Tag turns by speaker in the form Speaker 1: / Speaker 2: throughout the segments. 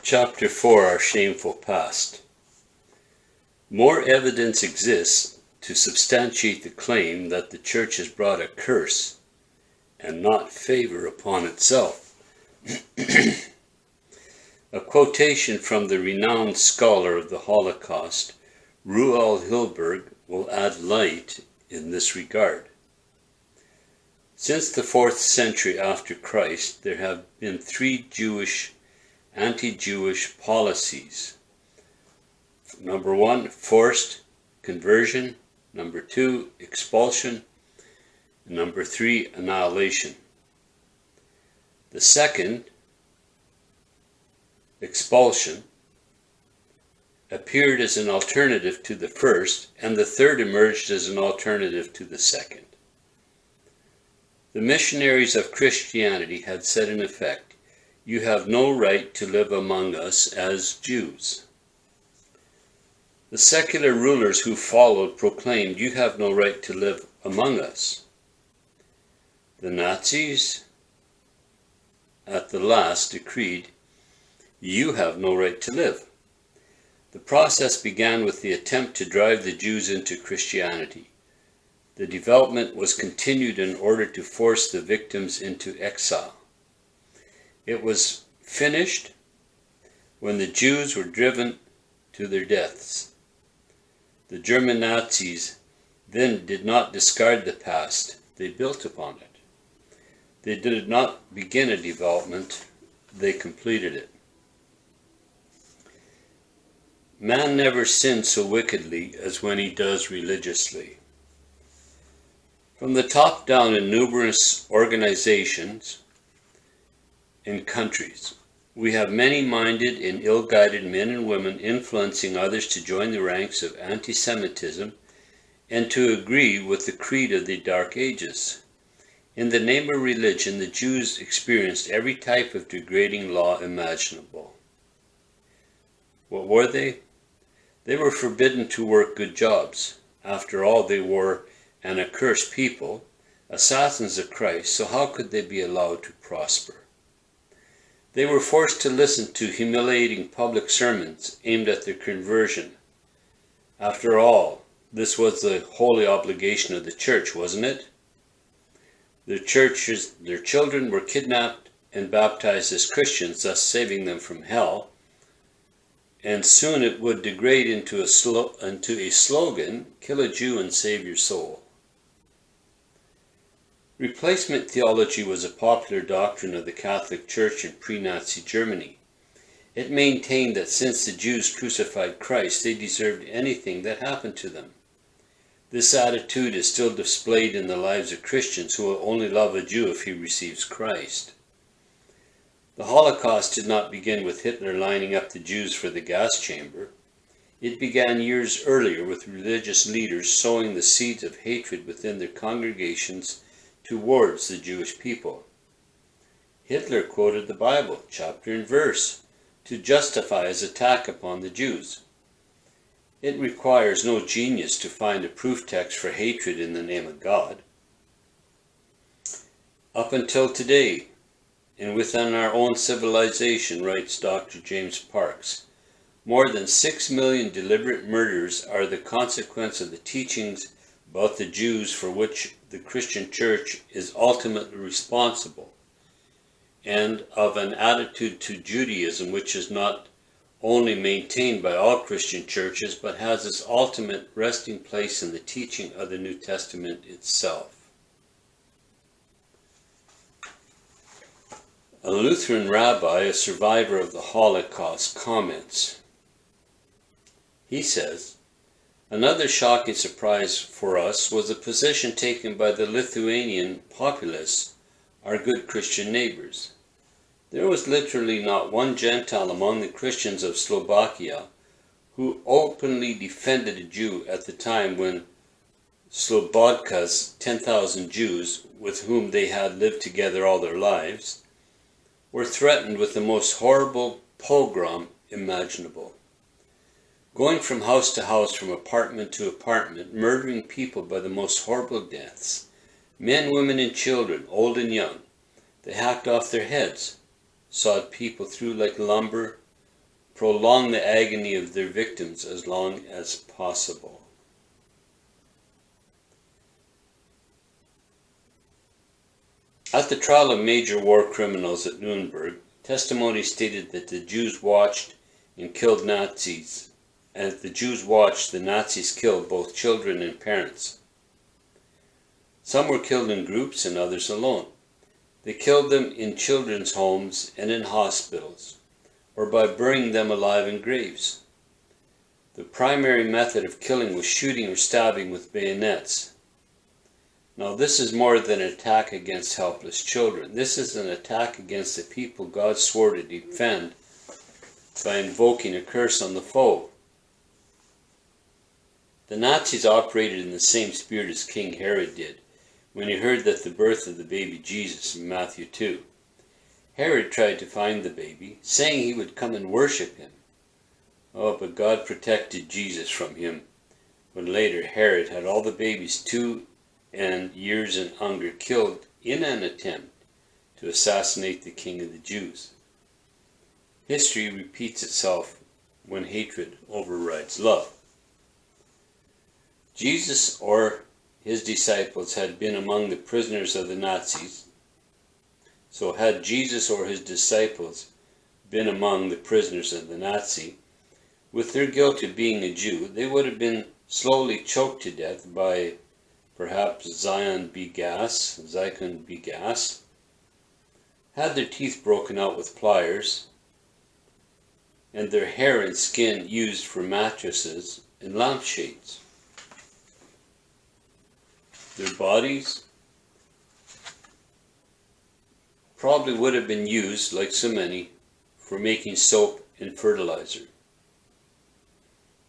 Speaker 1: Chapter 4, Our Shameful Past. More evidence exists to substantiate the claim that the church has brought a curse and not favor upon itself. A quotation from the renowned scholar of the Holocaust, Ruel Hilberg, will add light in this regard. Since the 4th century after Christ, there have been 3 anti-Jewish policies. Number 1, forced conversion. Number 2, expulsion. And number 3, annihilation. The second, expulsion, appeared as an alternative to the first, and the third emerged as an alternative to the second. The missionaries of Christianity had said in effect, "You have no right to live among us as Jews." The secular rulers who followed proclaimed, "You have no right to live among us." The Nazis at the last decreed, "You have no right to live." The process began with the attempt to drive the Jews into Christianity. The development was continued in order to force the victims into exile. It was finished when the Jews were driven to their deaths. The German Nazis then did not discard the past, they built upon it. They did not begin a development, they completed it. Man never sins so wickedly as when he does religiously. From the top down in numerous organizations in countries, we have many-minded and ill-guided men and women influencing others to join the ranks of anti-Semitism and to agree with the creed of the Dark Ages. In the name of religion, the Jews experienced every type of degrading law imaginable. What were they? They were forbidden to work good jobs. After all, they were an accursed people, assassins of Christ, so how could they be allowed to prosper? They were forced to listen to humiliating public sermons aimed at their conversion. After all, this was the holy obligation of the church, wasn't it? Their children were kidnapped and baptized as Christians, thus saving them from hell. And soon it would degrade into a slogan, "Kill a Jew and save your soul." Replacement theology was a popular doctrine of the Catholic Church in pre-Nazi Germany. It maintained that since the Jews crucified Christ, they deserved anything that happened to them. This attitude is still displayed in the lives of Christians who will only love a Jew if he receives Christ. The Holocaust did not begin with Hitler lining up the Jews for the gas chamber. It began years earlier with religious leaders sowing the seeds of hatred within their congregations towards the Jewish people. Hitler quoted the Bible, chapter and verse, to justify his attack upon the Jews. It requires no genius to find a proof text for hatred in the name of God. Up until today, and within our own civilization, writes Dr. James Parks, more than 6 million deliberate murders are the consequence of the teachings about the Jews for which the Christian church is ultimately responsible, and of an attitude to Judaism which is not only maintained by all Christian churches, but has its ultimate resting place in the teaching of the New Testament itself. A Lutheran rabbi, a survivor of the Holocaust, comments. He says, "Another shocking surprise for us was the position taken by the Lithuanian populace, our good Christian neighbors. There was literally not one Gentile among the Christians of Slovakia who openly defended a Jew at the time when Slobodka's 10,000 Jews, with whom they had lived together all their lives, were threatened with the most horrible pogrom imaginable. Going from house to house, from apartment to apartment, murdering people by the most horrible deaths. Men, women, and children, old and young. They hacked off their heads, sawed people through like lumber, prolong the agony of their victims as long as possible. At the trial of major war criminals at Nuremberg, testimony stated that the Jews watched and killed Nazis, and as the Jews watched, the Nazis killed both children and parents. Some were killed in groups and others alone. They killed them in children's homes and in hospitals, or by burying them alive in graves. The primary method of killing was shooting or stabbing with bayonets. Now this is more than an attack against helpless children. This is an attack against the people God swore to defend by invoking a curse on the foe. The Nazis operated in the same spirit as King Herod did when he heard that the birth of the baby Jesus in Matthew 2. Herod tried to find the baby, saying he would come and worship him. Oh, but God protected Jesus from him, when later Herod had all the babies 2 years and under killed in an attempt to assassinate the King of the Jews. History repeats itself when hatred overrides love. Jesus or his disciples had been among the prisoners of the Nazis. So had Jesus or his disciples been among the prisoners of the Nazi, with their guilt of being a Jew, they would have been slowly choked to death by perhaps Zion Bigas, had their teeth broken out with pliers, and their hair and skin used for mattresses and lampshades. Their bodies probably would have been used, like so many, for making soap and fertilizer.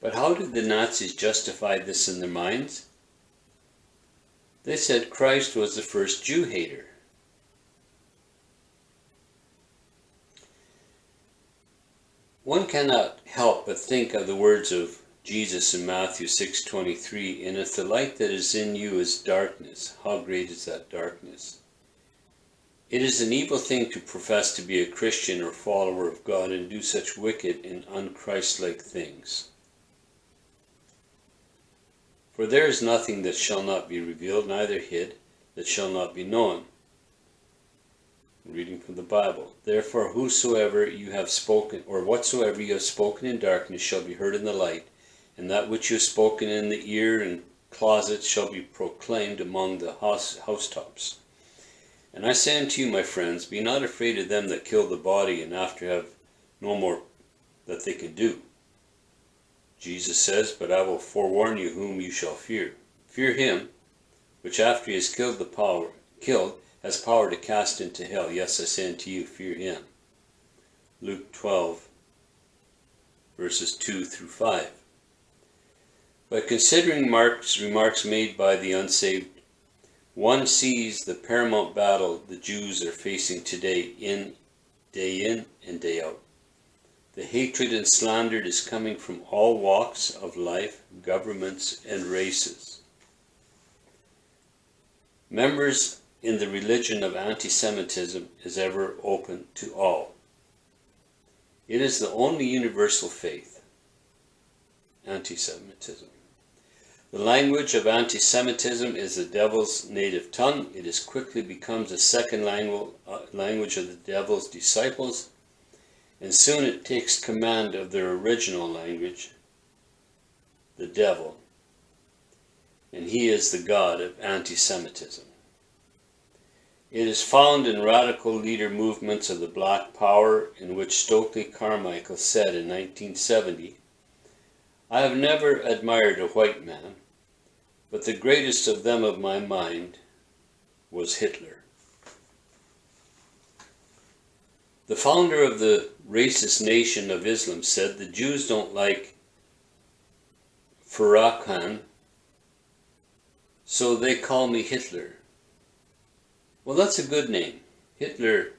Speaker 1: But how did the Nazis justify this in their minds? They said Christ was the first Jew hater. One cannot help but think of the words of Jesus in Matthew 6:23, and if the light that is in you is darkness, how great is that darkness? It is an evil thing to profess to be a Christian or follower of God and do such wicked and unchristlike things. For there is nothing that shall not be revealed, neither hid, that shall not be known. Reading from the Bible. Therefore whosoever you have spoken, or whatsoever you have spoken in darkness shall be heard in the light, and that which you have spoken in the ear and closets shall be proclaimed among the housetops. And I say unto you, my friends, be not afraid of them that kill the body, and after have no more that they can do. Jesus says, but I will forewarn you whom you shall fear. Fear him, which after he has killed, has power to cast into hell. Yes, I say unto you, fear him. Luke 12, verses 2 through 5. By considering Mark's remarks made by the unsaved, one sees the paramount battle the Jews are facing today, day in and day out. The hatred and slander is coming from all walks of life, governments, and races. Members in the religion of anti-Semitism is ever open to all. It is the only universal faith, anti-Semitism. The language of anti-Semitism is the devil's native tongue. It as quickly becomes a second language of the devil's disciples, and soon it takes command of their original language, the devil, and he is the god of anti-Semitism. It is found in radical leader movements of the Black Power, in which Stokely Carmichael said in 1970, I have never admired a white man, but the greatest of them of my mind was Hitler. The founder of the racist nation of Islam said, the Jews don't like Farrakhan, so they call me Hitler. Well, that's a good name. Hitler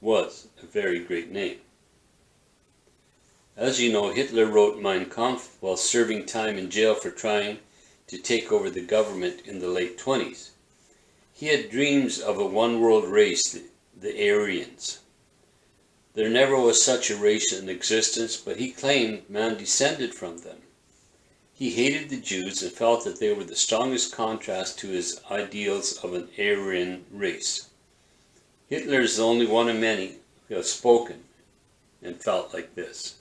Speaker 1: was a very great name. As you know, Hitler wrote Mein Kampf while serving time in jail for trying to take over the government in the late 20s. He had dreams of a one-world race, the Aryans. There never was such a race in existence, but he claimed man descended from them. He hated the Jews and felt that they were the strongest contrast to his ideals of an Aryan race. Hitler is the only one of many who have spoken and felt like this.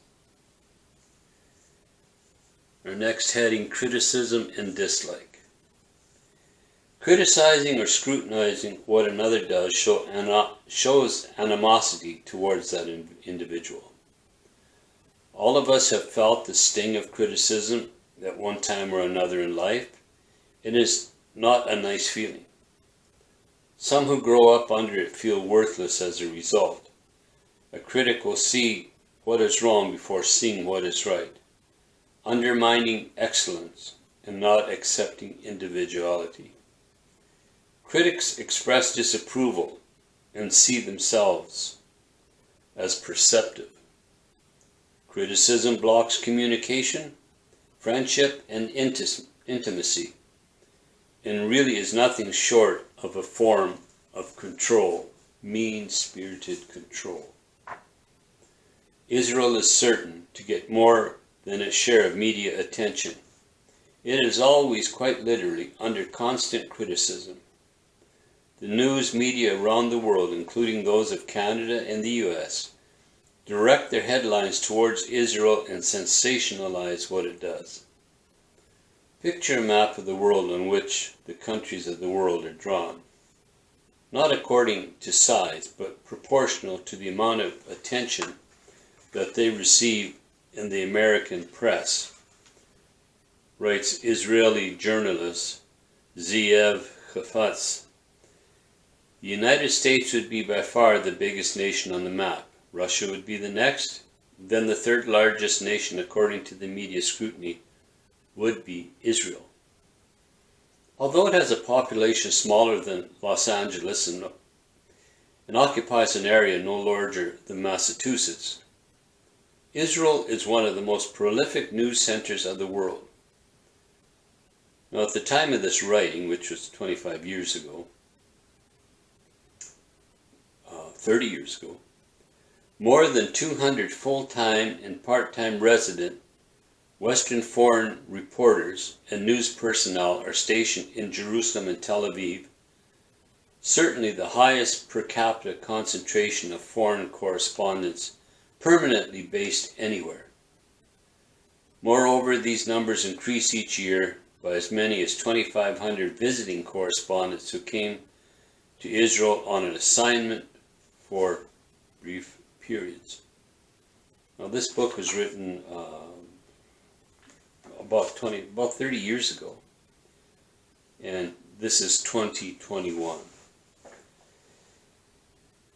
Speaker 1: Our next heading, criticism and dislike. Criticizing or scrutinizing what another does shows animosity towards that individual. All of us have felt the sting of criticism at one time or another in life. It is not a nice feeling. Some who grow up under it feel worthless as a result. A critic will see what is wrong before seeing what is right, undermining excellence and not accepting individuality. Critics express disapproval and see themselves as perceptive. Criticism blocks communication, friendship, and intimacy, and really is nothing short of a form of control, mean-spirited control. Israel is certain to get more than its share of media attention. It is always, quite literally, under constant criticism. The news media around the world, including those of Canada and the US, direct their headlines towards Israel and sensationalize what it does. Picture a map of the world on which the countries of the world are drawn, not according to size, but proportional to the amount of attention that they receive in the American press, writes Israeli journalist Zeev Chafatz. The United States would be by far the biggest nation on the map. Russia would be the next. Then the third largest nation, according to the media scrutiny, would be Israel. Although it has a population smaller than Los Angeles and occupies an area no larger than Massachusetts, Israel is one of the most prolific news centers of the world. Now, at the time of this writing, which was 25 years ago, 30 years ago, more than 200 full-time and part-time resident Western foreign reporters and news personnel are stationed in Jerusalem and Tel Aviv, certainly the highest per capita concentration of foreign correspondents permanently based anywhere. Moreover, these numbers increase each year by as many as 2,500 visiting correspondents who came to Israel on an assignment for brief periods. Now, this book was written about 30 years ago, and this is 2021.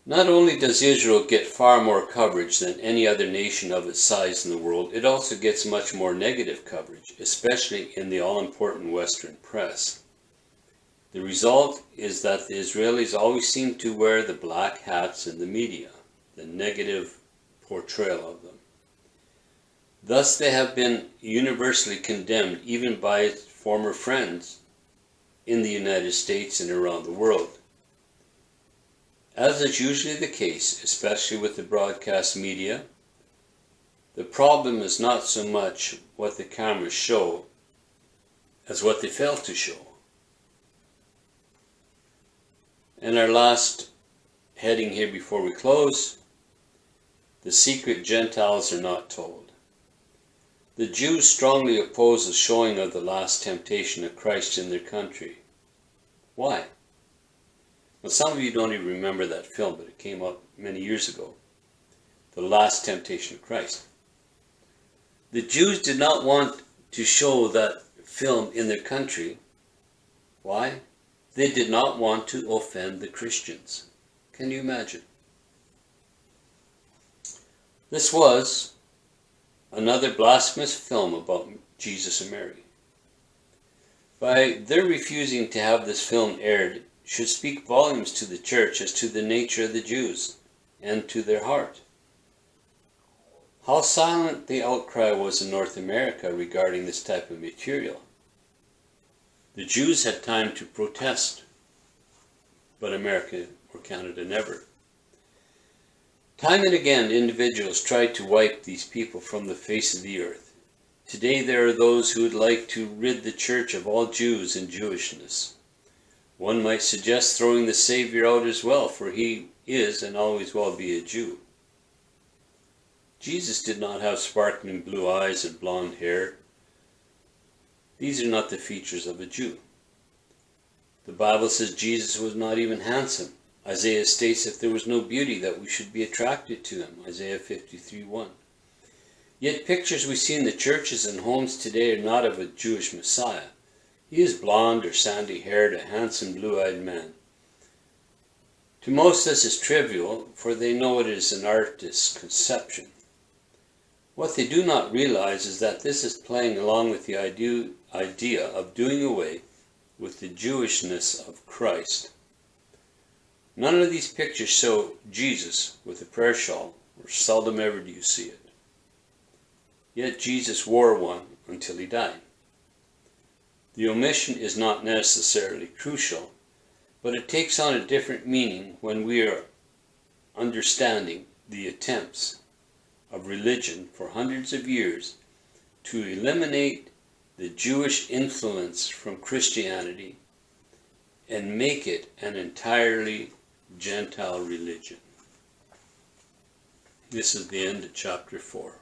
Speaker 1: Not only does Israel get far more coverage than any other nation of its size in the world, it also gets much more negative coverage, especially in the all-important Western press. The result is that the Israelis always seem to wear the black hats in the media, the negative portrayal of them. Thus they have been universally condemned even by former friends in the United States and around the world. As is usually the case, especially with the broadcast media, the problem is not so much what the cameras show as what they fail to show. And our last heading here before we close, the secret Gentiles are not told. The Jews strongly oppose the showing of the last temptation of Christ in their country. Why? Well, some of you don't even remember that film, but it came out many years ago. The Last Temptation of Christ. The Jews did not want to show that film in their country. Why? They did not want to offend the Christians. Can you imagine? This was another blasphemous film about Jesus and Mary. By their refusing to have this film aired, should speak volumes to the church as to the nature of the Jews and to their heart. How silent the outcry was in North America regarding this type of material. The Jews had time to protest, but America or Canada never. Time and again, individuals tried to wipe these people from the face of the earth. Today there are those who would like to rid the church of all Jews and Jewishness. One might suggest throwing the Savior out as well, for he is and always will be a Jew. Jesus did not have sparkling blue eyes and blonde hair. These are not the features of a Jew. The Bible says Jesus was not even handsome. Isaiah states if there was no beauty that we should be attracted to him. Isaiah 53:1. Yet pictures we see in the churches and homes today are not of a Jewish Messiah. He is blonde or sandy-haired, a handsome blue-eyed man. To most this is trivial, for they know it is an artist's conception. What they do not realize is that this is playing along with the idea of doing away with the Jewishness of Christ. None of these pictures show Jesus with a prayer shawl, or seldom ever do you see it. Yet Jesus wore one until he died. The omission is not necessarily crucial, but it takes on a different meaning when we are understanding the attempts of religion for hundreds of years to eliminate the Jewish influence from Christianity and make it an entirely Gentile religion. This is the end of chapter 4.